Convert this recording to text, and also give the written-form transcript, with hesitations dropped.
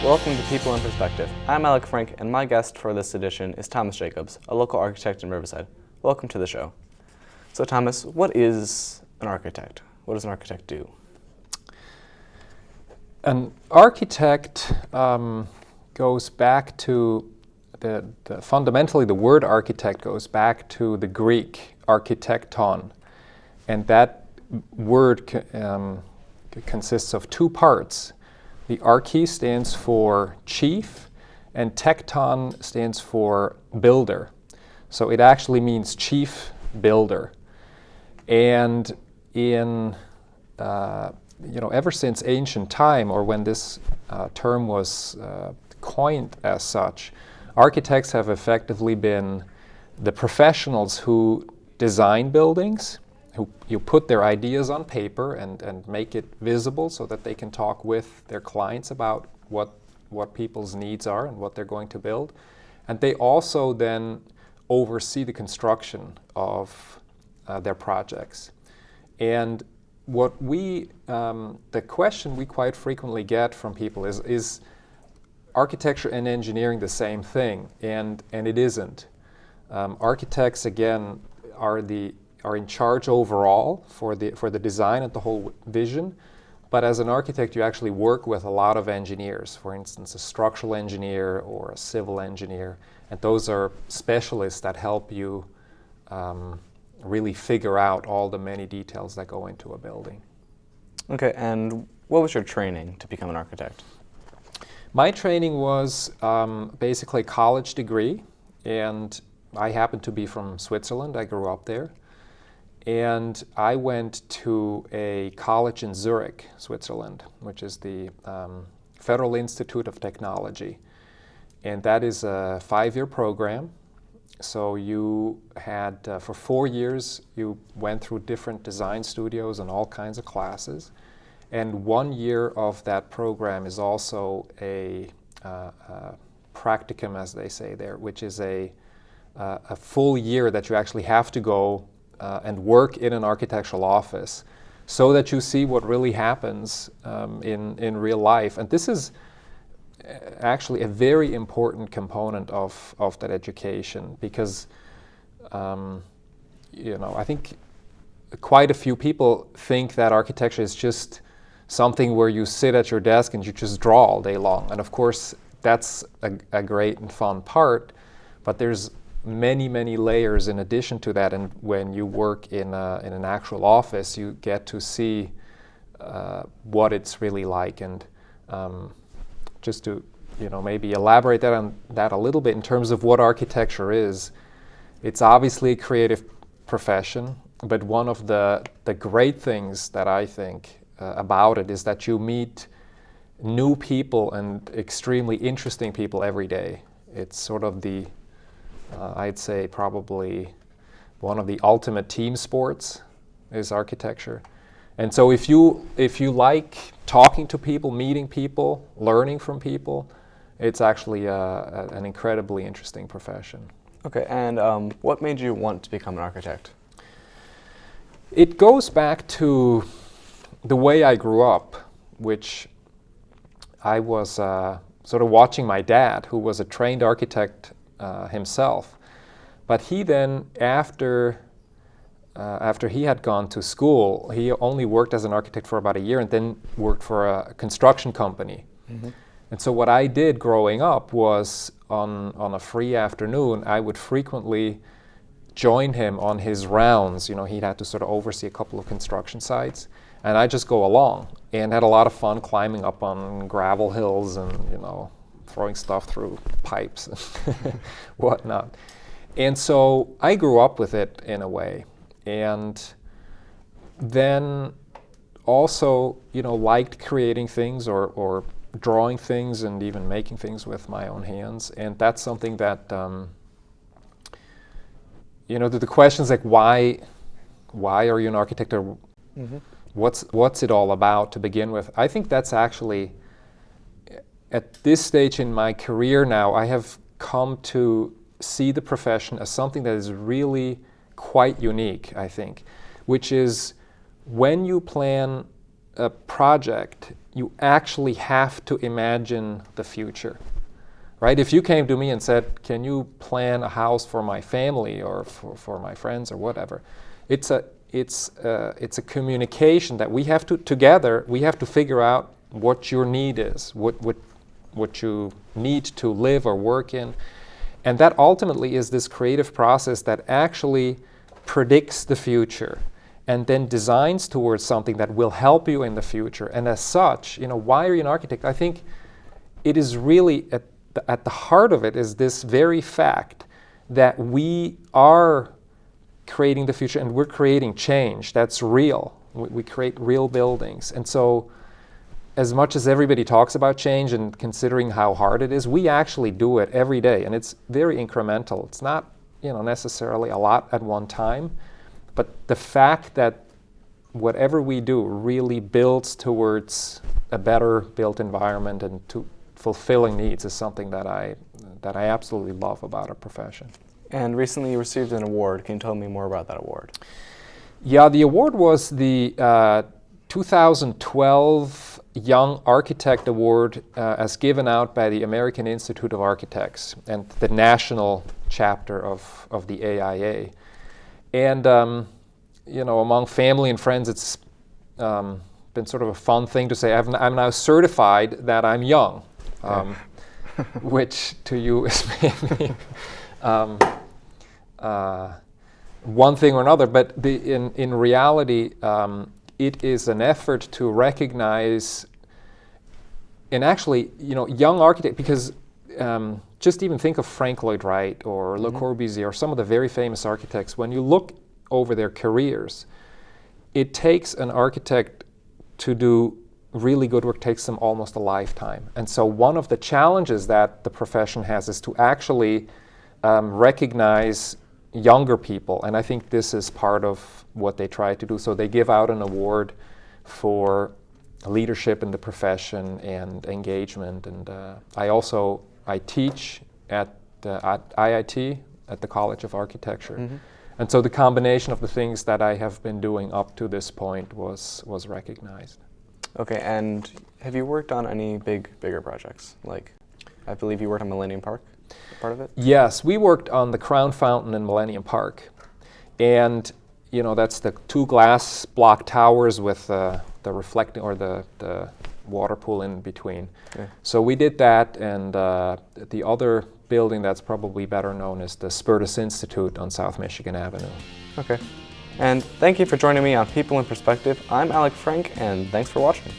Welcome to People in Perspective. I'm Alec Frank, and my guest for this edition is Thomas Jacobs, a local architect in Riverside. Welcome to the show. So Thomas, what is an architect? What does an architect do? An architect goes back to fundamentally the word architect goes back to the Greek architekton, and that word consists of two parts. The archi stands for chief, and tekton stands for builder. So it actually means chief builder. And in ever since ancient time, or when this term was coined as such, architects have effectively been the professionals who design buildings, who you put their ideas on paper and make it visible so that they can talk with their clients about what people's needs are and what they're going to build. And they also then oversee the construction of their projects. And the question we quite frequently get from people is architecture and engineering the same thing? And it isn't. Architects, again, are in charge overall for the design and the whole vision. But as an architect, you actually work with a lot of engineers. For instance, a structural engineer or a civil engineer. And those are specialists that help you really figure out all the many details that go into a building. Okay, and what was your training to become an architect? My training was basically a college degree, and I happened to be from Switzerland. I grew up there. And I went to a college in Zurich, Switzerland, which is the Federal Institute of Technology. And that is a 5-year program. So you had, for 4 years, you went through different design studios and all kinds of classes. And 1 year of that program is also a practicum, as they say there, which is a full year that you actually have to go and work in an architectural office so that you see what really happens in real life. And this is actually a very important component of that education because, I think quite a few people think that architecture is just something where you sit at your desk and you just draw all day long. And of course, that's a great and fun part, but there's many, many layers in addition to that. And when you work in an actual office, you get to see what it's really like. And just to maybe elaborate on that a little bit in terms of what architecture is, it's obviously a creative profession, but one of the great things that I think about it is that you meet new people and extremely interesting people every day. It's sort of I'd say probably one of the ultimate team sports is architecture. And so if you like talking to people, meeting people, learning from people, it's actually an incredibly interesting profession. Okay, and what made you want to become an architect? It goes back to the way I grew up, which I was sort of watching my dad, who was a trained architect himself. But he then, after he had gone to school, he only worked as an architect for about a year and then worked for a construction company. Mm-hmm. And so what I did growing up was on a free afternoon, I would frequently join him on his rounds. He'd have to sort of oversee a couple of construction sites. And I just go along and had a lot of fun climbing up on gravel hills and, throwing stuff through pipes and whatnot. And so I grew up with it in a way. And then also, liked creating things or drawing things and even making things with my own hands. And that's something that, the questions like why are you an architect, or mm-hmm. what's it all about to begin with? I think that's actually, at this stage in my career now, I have come to see the profession as something that is really quite unique, I think, which is when you plan a project, you actually have to imagine the future, right? If you came to me and said, can you plan a house for my family or for my friends or whatever, it's a communication that we have to, together, we have to figure out what your need is, what you need to live or work in. And that ultimately is this creative process that actually predicts the future and then designs towards something that will help you in the future. And as such, why are you an architect? I think it is really at the heart of it is this very fact that we are creating the future and we're creating change that's real. We create real buildings. And so as much as everybody talks about change and considering how hard it is, we actually do it every day. And it's very incremental. It's not necessarily a lot at one time. But the fact that whatever we do really builds towards a better built environment and to fulfilling needs is something that I absolutely love about our profession. And recently you received an award. Can you tell me more about that award? Yeah, the award was the 2012 Young Architect Award as given out by the American Institute of Architects and the national chapter of the AIA. And among family and friends, it's been sort of a fun thing to say. I'm now certified that I'm young, which to you is maybe one thing or another. But in reality, it is an effort to recognize, and actually, young architect, because just even think of Frank Lloyd Wright or Le Corbusier or some of the very famous architects. When you look over their careers, it takes an architect to do really good work, takes them almost a lifetime. And so one of the challenges that the profession has is to actually recognize younger people. And I think this is part of what they try to do. So they give out an award for leadership in the profession and engagement. And I teach at IIT, at the College of Architecture. Mm-hmm. And so the combination of the things that I have been doing up to this point was recognized. Okay, and have you worked on any bigger projects? Like, I believe you worked on Millennium Park, part of it? Yes, we worked on the Crown Fountain in Millennium Park. And, that's the two glass block towers with the reflecting or the water pool in between. Yeah. So we did that, and the other building that's probably better known is the Spertus Institute on South Michigan Avenue. Okay. And thank you for joining me on People in Perspective. I'm Alec Frank, and thanks for watching.